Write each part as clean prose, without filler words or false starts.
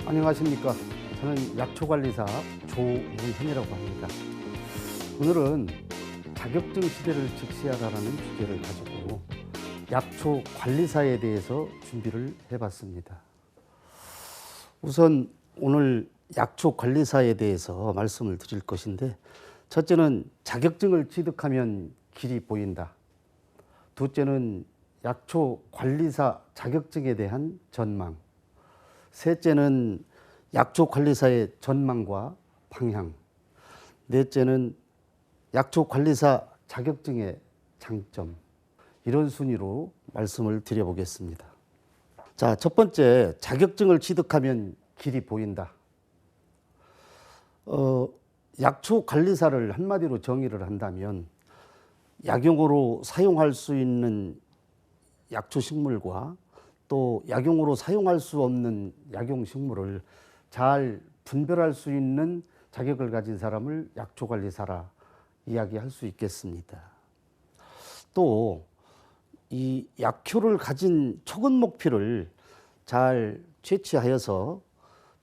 안녕하십니까. 저는 약초관리사 조문현이라고 합니다. 오늘은 자격증 시대를 직시하라는 주제를 가지고 약초관리사에 대해서 준비를 해봤습니다. 우선 오늘 약초관리사에 대해서 말씀을 드릴 것인데, 첫째는 자격증을 취득하면 길이 보인다. 둘째는 약초관리사 자격증에 대한 전망. 셋째는 약초관리사의 전망과 방향. 넷째는 약초관리사 자격증의 장점. 이런 순위로 말씀을 드려보겠습니다. 자, 첫 번째, 자격증을 취득하면 길이 보인다. 약초관리사를 한마디로 정의를 한다면 약용으로 사용할 수 있는 약초식물과 또 약용으로 사용할 수 없는 약용식물을 잘 분별할 수 있는 자격을 가진 사람을 약초관리사라 이야기할 수 있겠습니다. 또 이 약효를 가진 초근목피를 잘 채취하여서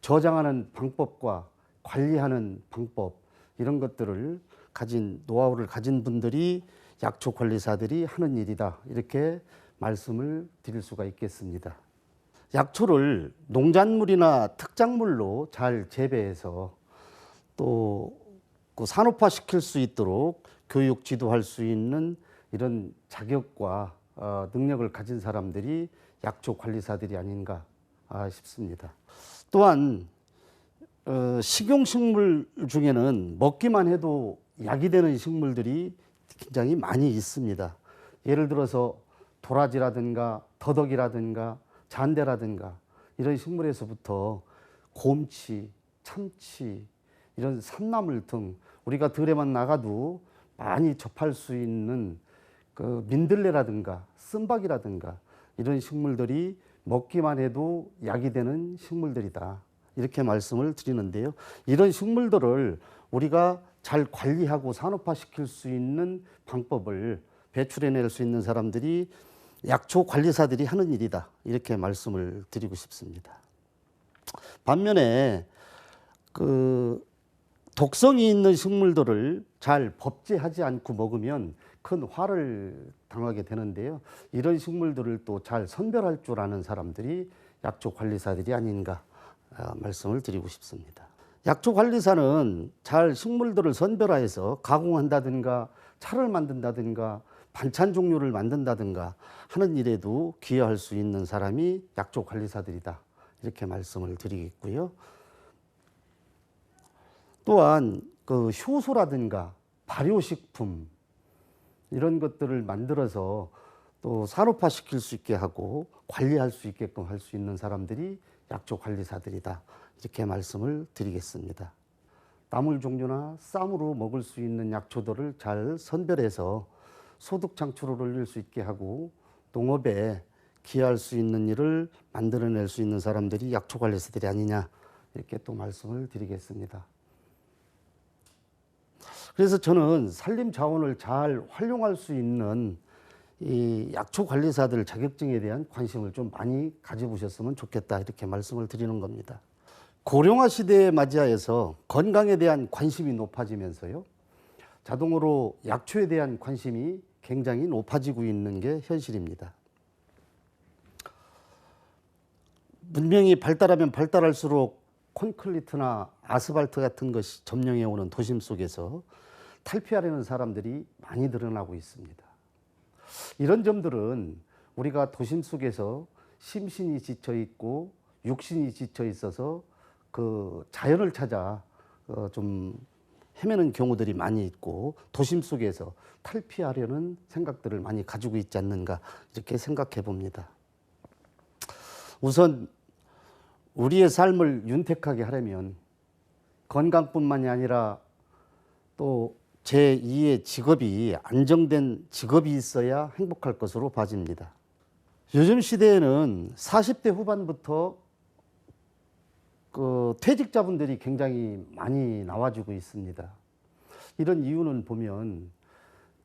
저장하는 방법과 관리하는 방법, 이런 것들을 가진 노하우를 가진 분들이 약초관리사들이 하는 일이다, 이렇게 말씀을 드릴 수가 있겠습니다. 약초를 농작물이나 특작물로 잘 재배해서 또 그 산업화 시킬 수 있도록 교육 지도할 수 있는 이런 자격과 능력을 가진 사람들이 약초관리사들이 아닌가 싶습니다. 또한 식용식물 중에는 먹기만 해도 약이 되는 식물들이 굉장히 많이 있습니다. 예를 들어서 도라지라든가 더덕이라든가 잔대라든가 이런 식물에서부터 곰치, 참치, 이런 산나물 등 우리가 들에만 나가도 많이 접할 수 있는 그 민들레라든가 쓴박이라든가 이런 식물들이 먹기만 해도 약이 되는 식물들이다, 이렇게 말씀을 드리는데요. 이런 식물들을 우리가 잘 관리하고 산업화시킬 수 있는 방법을 배출해낼 수 있는 사람들이 약초관리사들이 하는 일이다, 이렇게 말씀을 드리고 싶습니다. 반면에 그 독성이 있는 식물들을 잘 법제하지 않고 먹으면 큰 화를 당하게 되는데요. 이런 식물들을 또 잘 선별할 줄 아는 사람들이 약초관리사들이 아닌가 말씀을 드리고 싶습니다. 약초관리사는 잘 식물들을 선별해서 가공한다든가 차를 만든다든가 반찬 종류를 만든다든가 하는 일에도 기여할 수 있는 사람이 약초관리사들이다, 이렇게 말씀을 드리겠고요. 또한 그 효소라든가 발효식품 이런 것들을 만들어서 또 산업화시킬 수 있게 하고 관리할 수 있게끔 할 수 있는 사람들이 약초관리사들이다, 이렇게 말씀을 드리겠습니다. 나물 종류나 쌈으로 먹을 수 있는 약초들을 잘 선별해서 소득 창출을 올릴 수 있게 하고 농업에 기여할 수 있는 일을 만들어낼 수 있는 사람들이 약초관리사들이 아니냐, 이렇게 또 말씀을 드리겠습니다. 그래서 저는 산림 자원을 잘 활용할 수 있는 이 약초관리사들 자격증에 대한 관심을 좀 많이 가져보셨으면 좋겠다, 이렇게 말씀을 드리는 겁니다. 고령화 시대에 맞이하여서 건강에 대한 관심이 높아지면서요, 자동으로 약초에 대한 관심이 굉장히 높아지고 있는 게 현실입니다. 문명이 발달하면 발달할수록 콘크리트나 아스팔트 같은 것이 점령해 오는 도심 속에서 탈피하려는 사람들이 많이 늘어나고 있습니다. 이런 점들은 우리가 도심 속에서 심신이 지쳐 있고 육신이 지쳐 있어서 그 자연을 찾아 좀 헤매는 경우들이 많이 있고 도심 속에서 탈피하려는 생각들을 많이 가지고 있지 않는가, 이렇게 생각해 봅니다. 우선 우리의 삶을 윤택하게 하려면 건강뿐만이 아니라 또 제2의 직업이, 안정된 직업이 있어야 행복할 것으로 봐집니다. 요즘 시대에는 40대 후반부터 그 퇴직자분들이 굉장히 많이 나와주고 있습니다. 이런 이유는 보면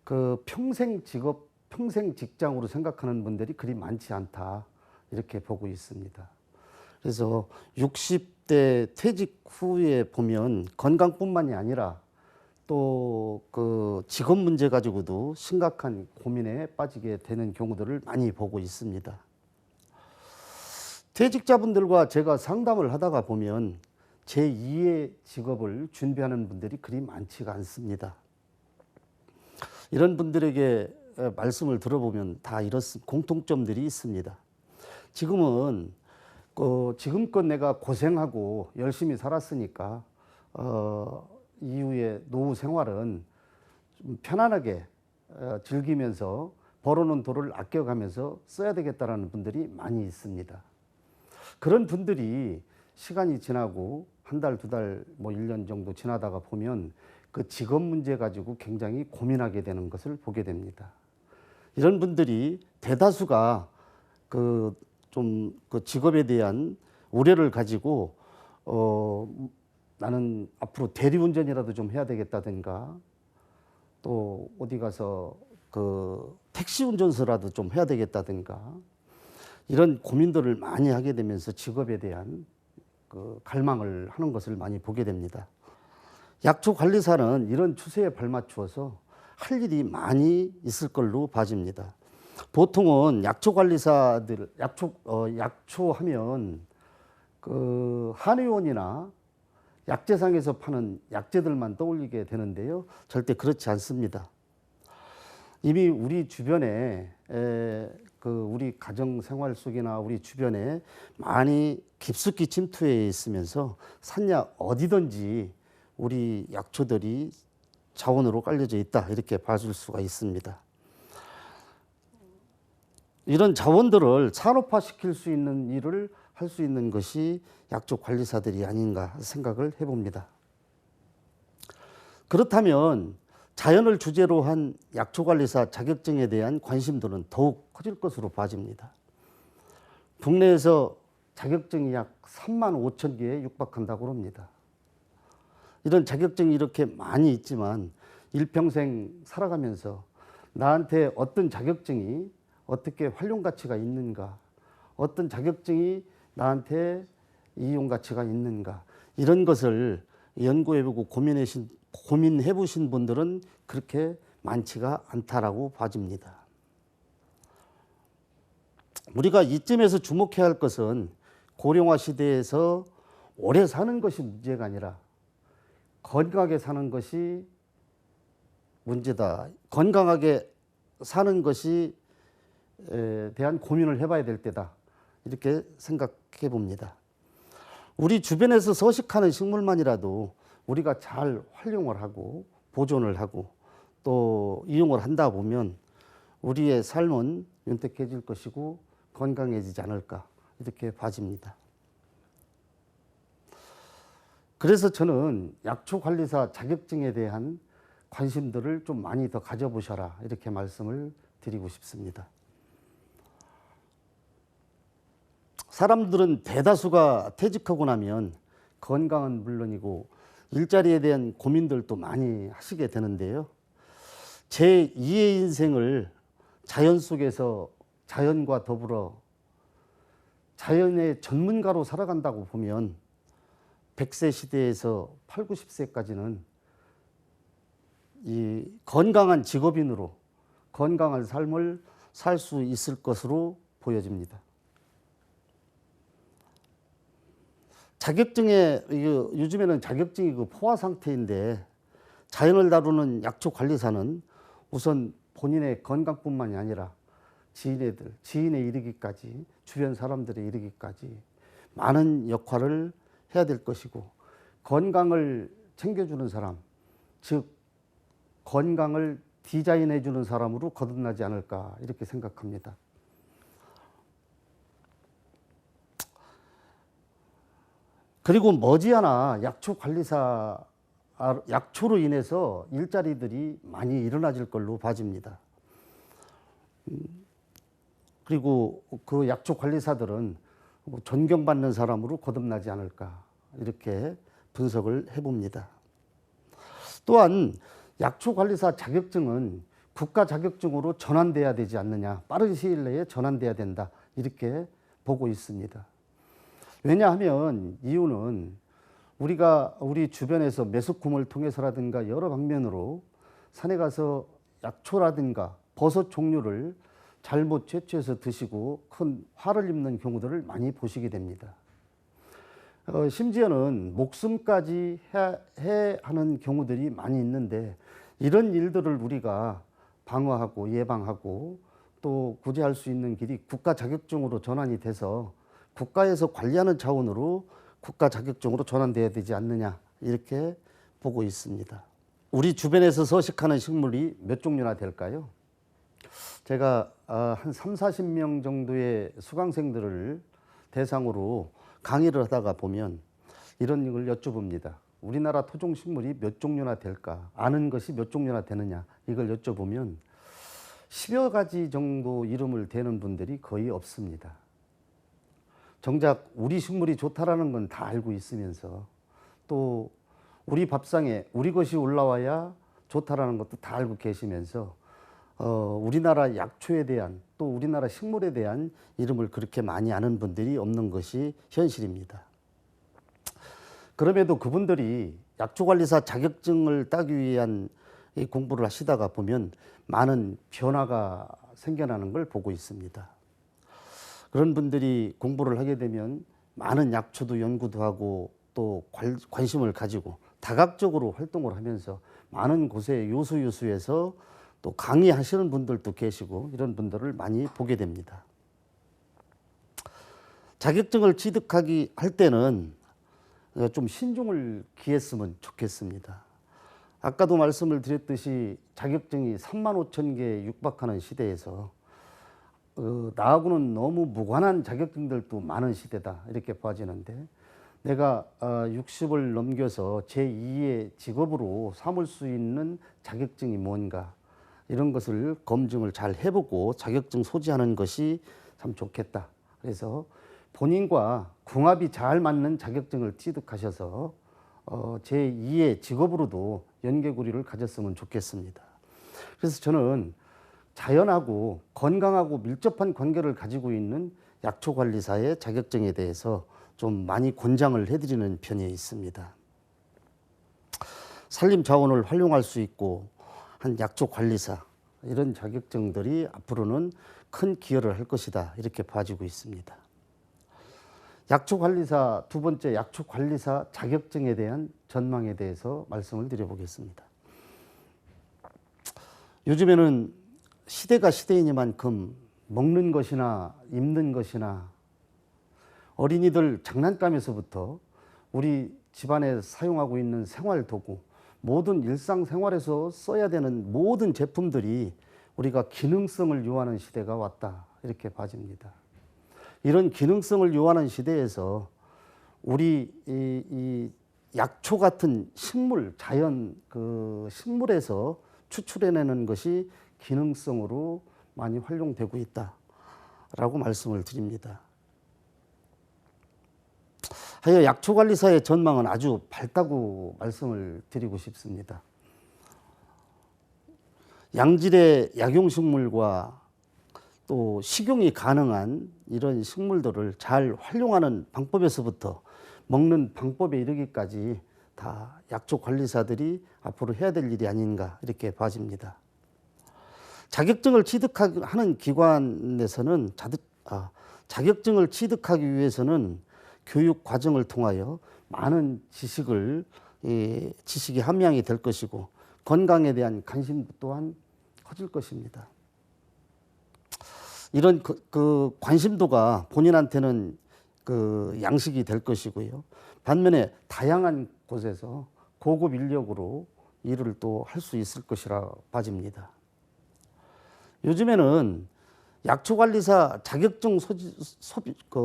그 평생 직업, 평생 직장으로 생각하는 분들이 그리 많지 않다, 이렇게 보고 있습니다. 그래서 60 60대 퇴직 후에 보면 건강뿐만이 아니라 또 그 직업 문제 가지고도 심각한 고민에 빠지게 되는 경우들을 많이 보고 있습니다. 퇴직자분들과 제가 상담을 하다가 보면 제2의 직업을 준비하는 분들이 그리 많지가 않습니다. 이런 분들에게 말씀을 들어보면 다 이런 공통점들이 있습니다. 지금은 지금껏 내가 고생하고 열심히 살았으니까 이후에 노후 생활은 좀 편안하게 즐기면서 벌어놓은 돈을 아껴가면서 써야 되겠다라는 분들이 많이 있습니다. 그런 분들이 시간이 지나고 한 달, 두 달, 뭐 1년 정도 지나다가 보면 그 직업 문제 가지고 굉장히 고민하게 되는 것을 보게 됩니다. 이런 분들이 대다수가 그 직업에 대한 우려를 가지고 나는 앞으로 대리운전이라도 좀 해야 되겠다든가 또 어디 가서 그 택시 운전서라도 좀 해야 되겠다든가 이런 고민들을 많이 하게 되면서 직업에 대한 그 갈망을 하는 것을 많이 보게 됩니다. 약초 관리사는 이런 추세에 발맞추어서 할 일이 많이 있을 걸로 봐집니다. 보통은 약초 관리사들 약초 하면 그 한의원이나 약재상에서 파는 약재들만 떠올리게 되는데요. 절대 그렇지 않습니다. 이미 우리 주변에 우리 가정 생활 속이나 우리 주변에 많이 깊숙이 침투해 있으면서 산야 어디든지 우리 약초들이 자원으로 깔려져 있다 이렇게 봐줄 수가 있습니다. 이런 자원들을 산업화시킬 수 있는 일을 할 수 있는 것이 약초 관리사들이 아닌가 생각을 해봅니다. 그렇다면 자연을 주제로 한 약초 관리사 자격증에 대한 관심도는 더욱 커질 것으로 봐집니다. 국내에서 자격증이 약 3만 5천 개에 육박한다고 합니다. 이런 자격증이 이렇게 많이 있지만 일평생 살아가면서 나한테 어떤 자격증이 어떻게 활용 가치가 있는가, 어떤 자격증이 나한테 이용 가치가 있는가, 이런 것을 연구해보고 고민해보신 분들은 그렇게 많지가 않다라고 봐집니다. 우리가 이쯤에서 주목해야 할 것은 고령화 시대에서 오래 사는 것이 문제가 아니라 건강하게 사는 것이 문제다. 건강하게 사는 것이 대한 고민을 해봐야 될 때다. 이렇게 생각해 봅니다. 우리 주변에서 서식하는 식물만이라도 우리가 잘 활용을 하고 보존을 하고 또 이용을 한다 보면 우리의 삶은 윤택해질 것이고 건강해지지 않을까 이렇게 봐집니다. 그래서 저는 약초관리사 자격증에 대한 관심들을 좀 많이 더 가져보셔라 이렇게 말씀을 드리고 싶습니다. 사람들은 대다수가 퇴직하고 나면 건강은 물론이고 일자리에 대한 고민들도 많이 하시게 되는데요. 제2의 인생을 자연 속에서 자연과 더불어 자연의 전문가로 살아간다고 보면 100세 시대에서 8, 90세까지는 이 건강한 직업인으로 건강한 삶을 살 수 있을 것으로 보여집니다. 자격증에 요즘에는 자격증이 그 포화 상태인데 자연을 다루는 약초 관리사는 우선 본인의 건강뿐만이 아니라 지인에 이르기까지 주변 사람들에 이르기까지 많은 역할을 해야 될 것이고 건강을 챙겨주는 사람, 즉 건강을 디자인해 주는 사람으로 거듭나지 않을까 이렇게 생각합니다. 그리고 머지않아 약초로 인해서 일자리들이 많이 일어나질 걸로 봐집니다. 그리고 그 약초 관리사들은 존경받는 사람으로 거듭나지 않을까 이렇게 분석을 해봅니다. 또한 약초 관리사 자격증은 국가 자격증으로 전환돼야 되지 않느냐, 빠른 시일 내에 전환돼야 된다 이렇게 보고 있습니다. 왜냐하면 이유는 우리가 우리 주변에서 매스컴을 통해서라든가 여러 방면으로 산에 가서 약초라든가 버섯 종류를 잘못 채취해서 드시고 큰 화를 입는 경우들을 많이 보시게 됩니다. 심지어는 목숨까지 하는 경우들이 많이 있는데, 이런 일들을 우리가 방어하고 예방하고 또 구제할 수 있는 길이 국가 자격증으로 전환이 돼서 국가에서 관리하는 차원으로 국가 자격증으로 전환돼야 되지 않느냐, 이렇게 보고 있습니다. 우리 주변에서 서식하는 식물이 몇 종류나 될까요? 제가 한 3, 40명 정도의 수강생들을 대상으로 강의를 하다가 보면 이런 걸 여쭤봅니다. 우리나라 토종 식물이 몇 종류나 될까? 아는 것이 몇 종류나 되느냐? 이걸 여쭤보면 10여 가지 정도 이름을 대는 분들이 거의 없습니다. 정작 우리 식물이 좋다라는 건 다 알고 있으면서, 또 우리 밥상에 우리 것이 올라와야 좋다라는 것도 다 알고 계시면서 우리나라 약초에 대한, 또 우리나라 식물에 대한 이름을 그렇게 많이 아는 분들이 없는 것이 현실입니다. 그럼에도 그분들이 약초관리사 자격증을 따기 위한 이 공부를 하시다가 보면 많은 변화가 생겨나는 걸 보고 있습니다. 그런 분들이 공부를 하게 되면 많은 약초도 연구도 하고 또 관심을 가지고 다각적으로 활동을 하면서 많은 곳에 요수요수에서 또 강의하시는 분들도 계시고, 이런 분들을 많이 보게 됩니다. 자격증을 취득하기 할 때는 좀 신중을 기했으면 좋겠습니다. 아까도 말씀을 드렸듯이 자격증이 35,000개에 육박하는 시대에서 나하고는 너무 무관한 자격증들도 많은 시대다, 이렇게 봐지는데, 내가 60을 넘겨서 제2의 직업으로 삼을 수 있는 자격증이 뭔가, 이런 것을 검증을 잘 해보고 자격증 소지하는 것이 참 좋겠다. 그래서 본인과 궁합이 잘 맞는 자격증을 취득하셔서 제2의 직업으로도 연계고리를 가졌으면 좋겠습니다. 그래서 저는 자연하고 건강하고 밀접한 관계를 가지고 있는 약초관리사의 자격증에 대해서 좀 많이 권장을 해드리는 편에 있습니다. 산림자원을 활용할 수 있고 한 약초관리사, 이런 자격증들이 앞으로는 큰 기여를 할 것이다, 이렇게 봐지고 있습니다. 약초관리사, 두 번째 약초관리사 자격증에 대한 전망에 대해서 말씀을 드려보겠습니다. 요즘에는 시대가 시대이니만큼 먹는 것이나 입는 것이나 어린이들 장난감에서부터 우리 집안에 사용하고 있는 생활도구, 모든 일상생활에서 써야 되는 모든 제품들이 우리가 기능성을 요하는 시대가 왔다, 이렇게 봐집니다. 이런 기능성을 요하는 시대에서 우리 이 약초 같은 식물, 자연 그 식물에서 추출해내는 것이 기능성으로 많이 활용되고 있다라고 말씀을 드립니다. 하여 약초관리사의 전망은 아주 밝다고 말씀을 드리고 싶습니다. 양질의 약용식물과 또 식용이 가능한 이런 식물들을 잘 활용하는 방법에서부터 먹는 방법에 이르기까지 다 약초관리사들이 앞으로 해야 될 일이 아닌가, 이렇게 봐집니다. 자격증을 취득하는 기관에서는 자격증을 취득하기 위해서는 교육 과정을 통하여 많은 지식이 함양이 될 것이고, 건강에 대한 관심 또한 커질 것입니다. 이런 그 관심도가 본인한테는 그 양식이 될 것이고요. 반면에 다양한 곳에서 고급 인력으로 일을 또 할 수 있을 것이라 봐집니다. 요즘에는 약초관리사 자격증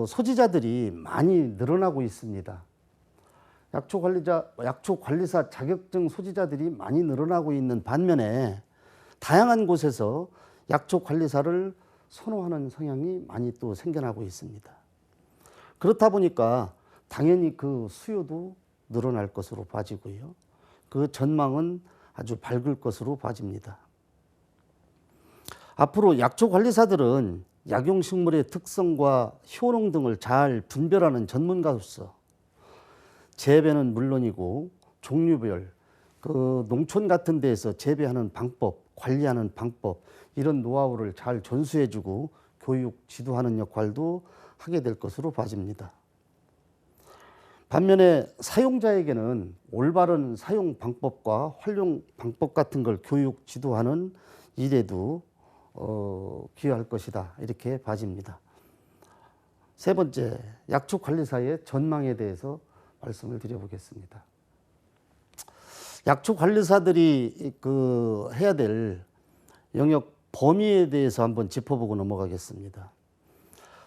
소지자들이 많이 늘어나고 있습니다. 약초관리사 자격증 소지자들이 많이 늘어나고 있는 반면에 다양한 곳에서 약초관리사를 선호하는 성향이 많이 또 생겨나고 있습니다. 그렇다 보니까 당연히 그 수요도 늘어날 것으로 봐지고요. 그 전망은 아주 밝을 것으로 봐집니다. 앞으로 약초관리사들은 약용식물의 특성과 효능 등을 잘 분별하는 전문가로서 재배는 물론이고 종류별 그 농촌 같은 데에서 재배하는 방법, 관리하는 방법 이런 노하우를 잘 전수해주고 교육, 지도하는 역할도 하게 될 것으로 봐집니다. 반면에 사용자에게는 올바른 사용 방법과 활용 방법 같은 걸 교육, 지도하는 일에도 기여할 것이다 이렇게 봐집니다. 세 번째, 약초 관리사의 전망에 대해서 말씀을 드려보겠습니다. 약초 관리사들이 해야 될 영역 범위에 대해서 한번 짚어보고 넘어가겠습니다.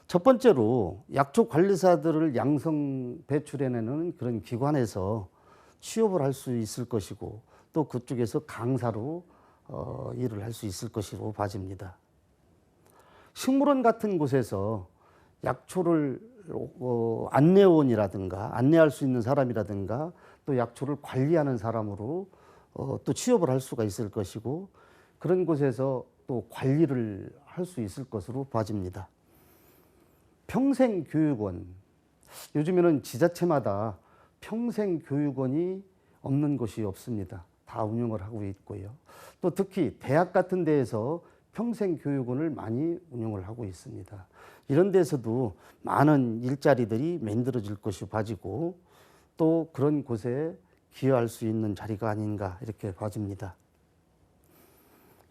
첫 번째로 약초 관리사들을 양성 배출해내는 그런 기관에서 취업을 할 수 있을 것이고 또 그쪽에서 강사로 일을 할 수 있을 것으로 봐집니다. 식물원 같은 곳에서 약초를 안내원이라든가 안내할 수 있는 사람이라든가 또 약초를 관리하는 사람으로 또 취업을 할 수가 있을 것이고 그런 곳에서 또 관리를 할 수 있을 것으로 봐집니다. 평생교육원, 요즘에는 지자체마다 평생교육원이 없는 곳이 없습니다. 다 운영을 하고 있고요. 또 특히 대학 같은 데에서 평생교육원을 많이 운영을 하고 있습니다. 이런 데서도 많은 일자리들이 만들어질 것이 봐지고 또 그런 곳에 기여할 수 있는 자리가 아닌가 이렇게 봐집니다.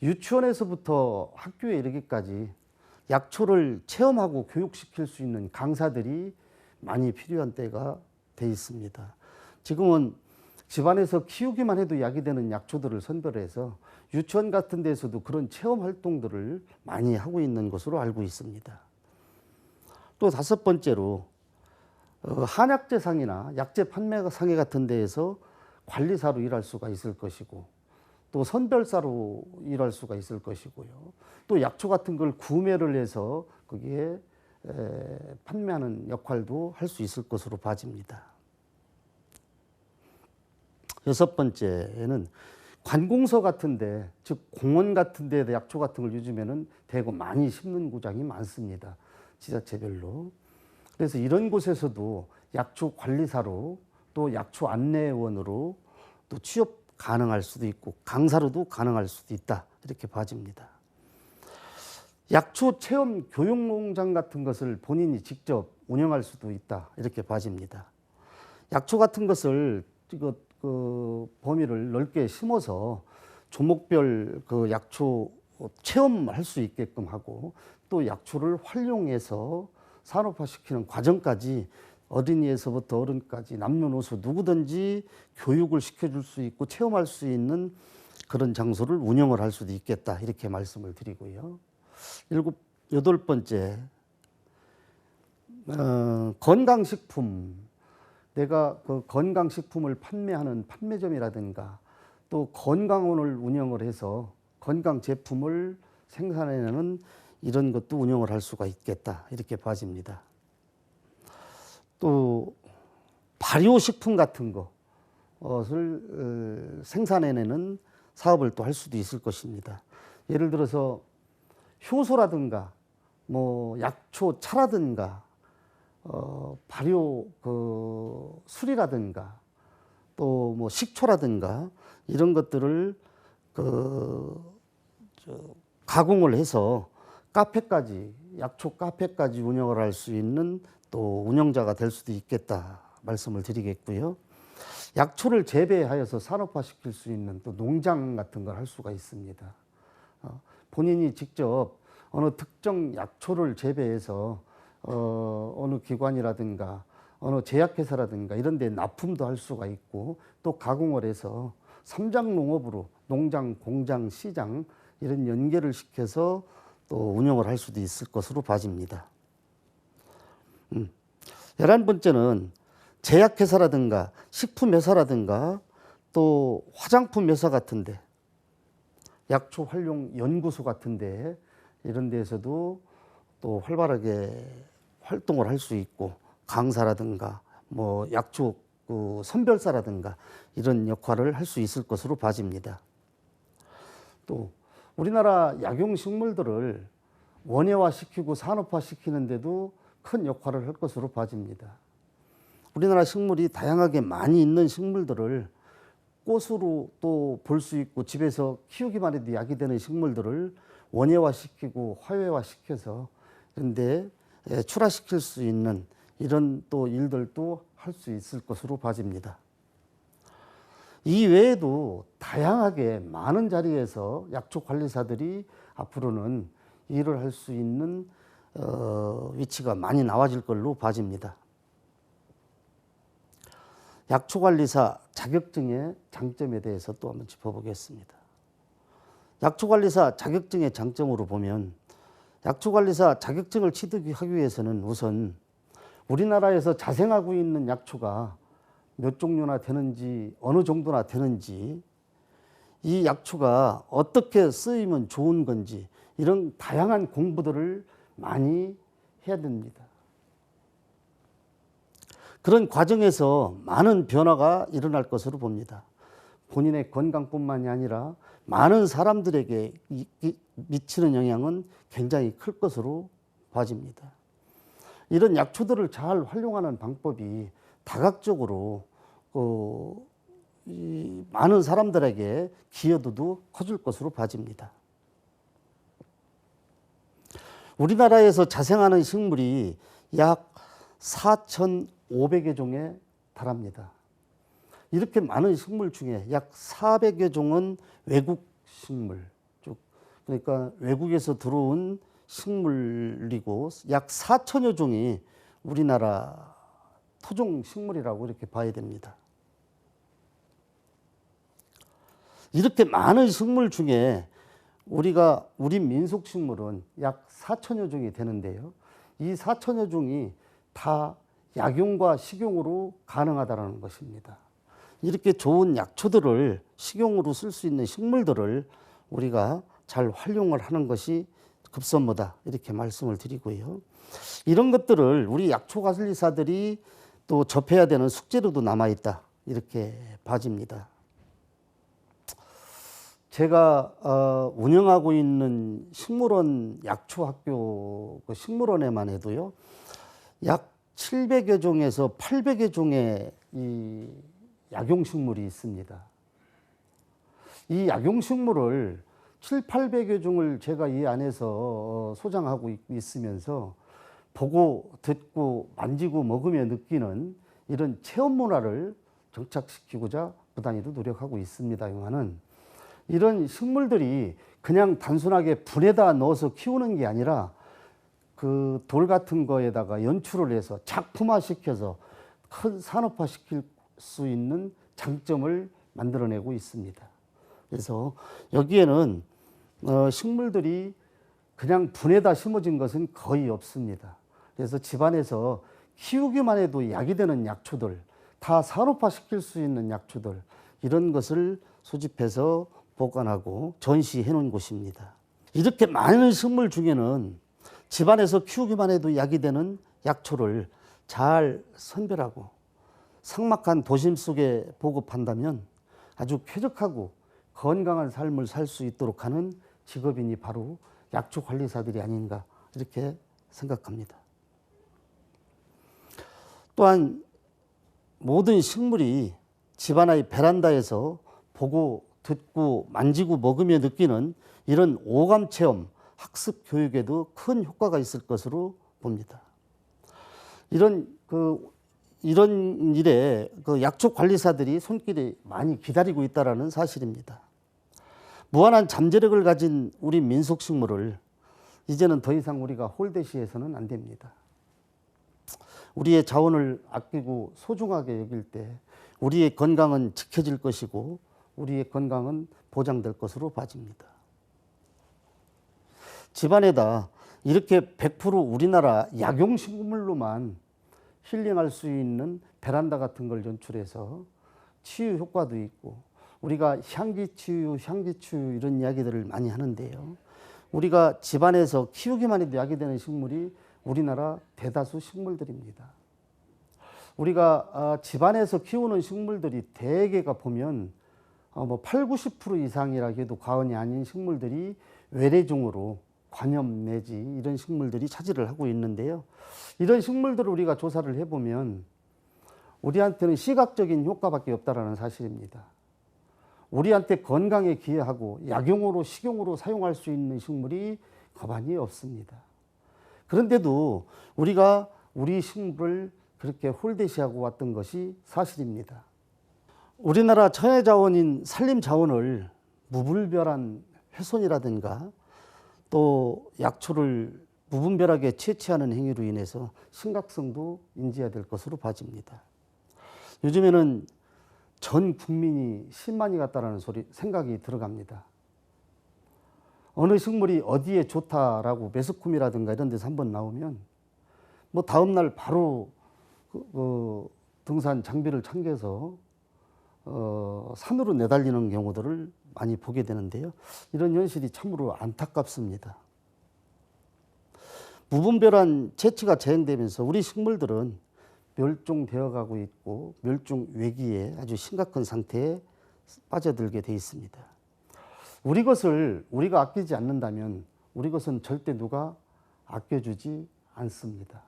유치원에서부터 학교에 이르기까지 약초를 체험하고 교육시킬 수 있는 강사들이 많이 필요한 때가 돼 있습니다. 지금은 집안에서 키우기만 해도 약이 되는 약초들을 선별해서 유치원 같은 데서도 그런 체험 활동들을 많이 하고 있는 것으로 알고 있습니다. 또 다섯 번째로 한약재상이나 약재 판매상회 같은 데에서 관리사로 일할 수가 있을 것이고 또 선별사로 일할 수가 있을 것이고요. 또 약초 같은 걸 구매를 해서 거기에 판매하는 역할도 할 수 있을 것으로 봐집니다. 여섯 번째는 관공서 같은데, 즉 공원 같은 데 약초 같은 걸 요즘에는 대거 많이 심는 구장이 많습니다. 지자체별로. 그래서 이런 곳에서도 약초 관리사로 또 약초 안내원으로 또 취업 가능할 수도 있고 강사로도 가능할 수도 있다 이렇게 봐집니다. 약초 체험 교육농장 같은 것을 본인이 직접 운영할 수도 있다 이렇게 봐집니다. 약초 같은 것을 그 범위를 넓게 심어서 종목별 그 약초 체험할 수 있게끔 하고 또 약초를 활용해서 산업화시키는 과정까지 어린이에서부터 어른까지 남녀노소 누구든지 교육을 시켜줄 수 있고 체험할 수 있는 그런 장소를 운영을 할 수도 있겠다 이렇게 말씀을 드리고요. 여덟 번째, 건강식품. 내가 그 건강식품을 판매하는 판매점이라든가 또 건강원을 운영을 해서 건강 제품을 생산해내는 이런 것도 운영을 할 수가 있겠다 이렇게 봐집니다. 또 발효식품 같은 것을 생산해내는 사업을 또 할 수도 있을 것입니다. 예를 들어서 효소라든가 뭐 약초차라든가 발효 그 술이라든가 또 뭐 식초라든가 이런 것들을 가공을 해서 카페까지 약초 카페까지 운영을 할 수 있는 또 운영자가 될 수도 있겠다 말씀을 드리겠고요. 약초를 재배하여서 산업화시킬 수 있는 또 농장 같은 걸 할 수가 있습니다. 본인이 직접 어느 특정 약초를 재배해서 어느 기관이라든가 어느 제약회사라든가 이런 데 납품도 할 수가 있고 또 가공을 해서 삼장 농업으로 농장, 공장, 시장 이런 연계를 시켜서 또 운영을 할 수도 있을 것으로 봐집니다. 11번째는 제약회사라든가 식품회사라든가 또 화장품 회사 같은데 약초 활용 연구소 같은데 이런 데에서도 또 활발하게 활동을 할 수 있고 강사라든가 뭐 약초 선별사라든가 이런 역할을 할 수 있을 것으로 봐집니다. 또 우리나라 약용식물들을 원예화시키고 산업화시키는데도 큰 역할을 할 것으로 봐집니다. 우리나라 식물이 다양하게 많이 있는 식물들을 꽃으로 또 볼 수 있고 집에서 키우기만 해도 약이 되는 식물들을 원예화시키고 화훼화시켜서 그런데 출하시킬 수 있는 이런 또 일들도 할 수 있을 것으로 봐집니다. 이 외에도 다양하게 많은 자리에서 약초 관리사들이 앞으로는 일을 할 수 있는 위치가 많이 나와질 걸로 봐집니다. 약초관리사 자격증의 장점에 대해서 또 한번 짚어보겠습니다. 약초관리사 자격증의 장점으로 보면 약초관리사 자격증을 취득하기 위해서는 우선 우리나라에서 자생하고 있는 약초가 몇 종류나 되는지 어느 정도나 되는지 이 약초가 어떻게 쓰이면 좋은 건지 이런 다양한 공부들을 많이 해야 됩니다. 그런 과정에서 많은 변화가 일어날 것으로 봅니다. 본인의 건강뿐만이 아니라 많은 사람들에게 미치는 영향은 굉장히 클 것으로 봐집니다. 이런 약초들을 잘 활용하는 방법이 다각적으로 많은 사람들에게 기여도도 커질 것으로 봐집니다. 우리나라에서 자생하는 식물이 약 4,500여 종에 달합니다. 이렇게 많은 식물 중에 약 400여 종은 외국 식물, 그러니까 외국에서 들어온 식물이고 약 4천여 종이 우리나라 토종 식물이라고 이렇게 봐야 됩니다. 이렇게 많은 식물 중에 우리 민속 식물은 약 4천여 종이 되는데요. 이 4천여 종이 다 약용과 식용으로 가능하다는 것입니다. 이렇게 좋은 약초들을 식용으로 쓸 수 있는 식물들을 우리가 잘 활용을 하는 것이 급선무다 이렇게 말씀을 드리고요. 이런 것들을 우리 약초관리사들이 또 접해야 되는 숙제로도 남아있다 이렇게 봐집니다. 제가 운영하고 있는 식물원 약초학교 그 식물원에만 해도요. 약 700여 종에서 800여 종의 이 약용식물이 있습니다. 이 약용식물을 700~800여 종을 제가 이 안에서 소장하고 있으면서 보고 듣고 만지고 먹으며 느끼는 이런 체험 문화를 정착시키고자 부단히도 노력하고 있습니다만은 이런 식물들이 그냥 단순하게 분에다 넣어서 키우는 게 아니라 그 돌 같은 거에다가 연출을 해서 작품화시켜서 큰 산업화시킬 수 있는 장점을 만들어내고 있습니다. 그래서 여기에는 식물들이 그냥 분에다 심어진 것은 거의 없습니다. 그래서 집안에서 키우기만 해도 약이 되는 약초들, 다 산업화시킬 수 있는 약초들 이런 것을 수집해서 보관하고 전시해 놓은 곳입니다. 이렇게 많은 식물 중에는 집안에서 키우기만 해도 약이 되는 약초를 잘 선별하고 삭막한 도심 속에 보급한다면 아주 쾌적하고 건강한 삶을 살 수 있도록 하는 직업인이 바로 약초관리사들이 아닌가 이렇게 생각합니다. 또한 모든 식물이 집안의 베란다에서 보고 듣고 만지고 먹으며 느끼는 이런 오감체험 학습 교육에도 큰 효과가 있을 것으로 봅니다. 이런 일에 약초 관리사들이 손길이 많이 기다리고 있다는 사실입니다. 무한한 잠재력을 가진 우리 민속식물을 이제는 더 이상 우리가 홀대시해서는 안 됩니다. 우리의 자원을 아끼고 소중하게 여길 때 우리의 건강은 지켜질 것이고 우리의 건강은 보장될 것으로 봐집니다. 집안에다 이렇게 100% 우리나라 약용식물로만 힐링할 수 있는 베란다 같은 걸 연출해서 치유 효과도 있고 우리가 향기치유 이런 이야기들을 많이 하는데요. 우리가 집안에서 키우기만 해도 약이 되는 식물이 우리나라 대다수 식물들입니다. 우리가 집안에서 키우는 식물들이 대개가 보면 80~90% 이상이라 해도 과언이 아닌 식물들이 외래종으로 관염 내지 이런 식물들이 차지를 하고 있는데요. 이런 식물들을 우리가 조사를 해보면 우리한테는 시각적인 효과밖에 없다는 사실입니다. 우리한테 건강에 기여하고 약용으로 식용으로 사용할 수 있는 식물이 거반이 없습니다. 그런데도 우리가 우리 식물을 그렇게 홀대시하고 왔던 것이 사실입니다. 우리나라 천혜자원인 산림자원을 무분별한 훼손이라든가 또 약초를 무분별하게 채취하는 행위로 인해서 심각성도 인지해야 될 것으로 봐집니다. 요즘에는 전 국민이 10만이 갔다라는 생각이 들어갑니다. 어느 식물이 어디에 좋다라고 매스컴이라든가 이런 데서 한번 나오면 뭐 다음날 바로 등산 장비를 챙겨서 산으로 내달리는 경우들을 많이 보게 되는데요. 이런 현실이 참으로 안타깝습니다. 무분별한 채취가 재행되면서 우리 식물들은 멸종되어 가고 있고 멸종 위기에 아주 심각한 상태에 빠져들게 돼 있습니다. 우리 것을 우리가 아끼지 않는다면 우리 것은 절대 누가 아껴주지 않습니다.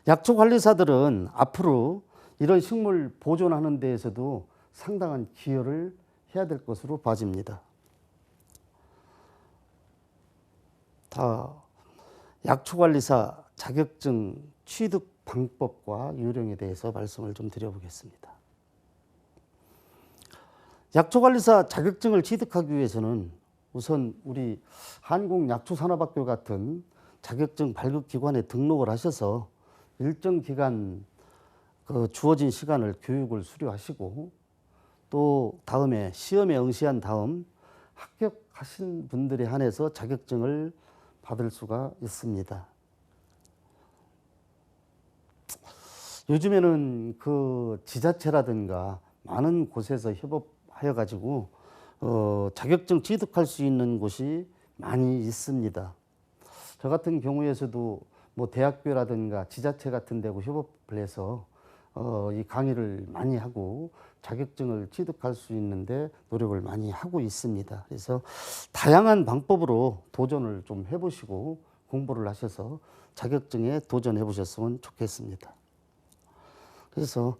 약초관리사들은 앞으로 이런 식물 보존하는 데에서도 상당한 기여를 해야 될 것으로 봐집니다. 약초관리사 자격증 취득 방법과 요령에 대해서 말씀을 좀 드려보겠습니다. 약초관리사 자격증을 취득하기 위해서는 우선 우리 한국약초산업학교 같은 자격증 발급기관에 등록을 하셔서 일정 기간 주어진 시간을 교육을 수료하시고 또 다음에 시험에 응시한 다음 합격하신 분들에 한해서 자격증을 받을 수가 있습니다. 요즘에는 그 지자체라든가 많은 곳에서 협업하여 가지고 자격증 취득할 수 있는 곳이 많이 있습니다. 저 같은 경우에서도 뭐 대학교라든가 지자체 같은 데고 협업을 해서 이 강의를 많이 하고 자격증을 취득할 수 있는데 노력을 많이 하고 있습니다. 그래서 다양한 방법으로 도전을 좀 해보시고 공부를 하셔서 자격증에 도전해 보셨으면 좋겠습니다. 그래서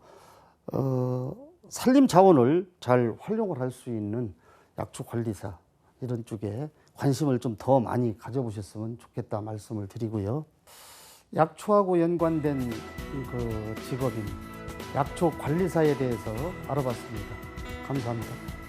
산림자원을 잘 활용을 할 수 있는 약초관리사 이런 쪽에 관심을 좀 더 많이 가져보셨으면 좋겠다 말씀을 드리고요. 약초하고 연관된 그 직업인 약초관리사에 대해서 알아봤습니다. 감사합니다.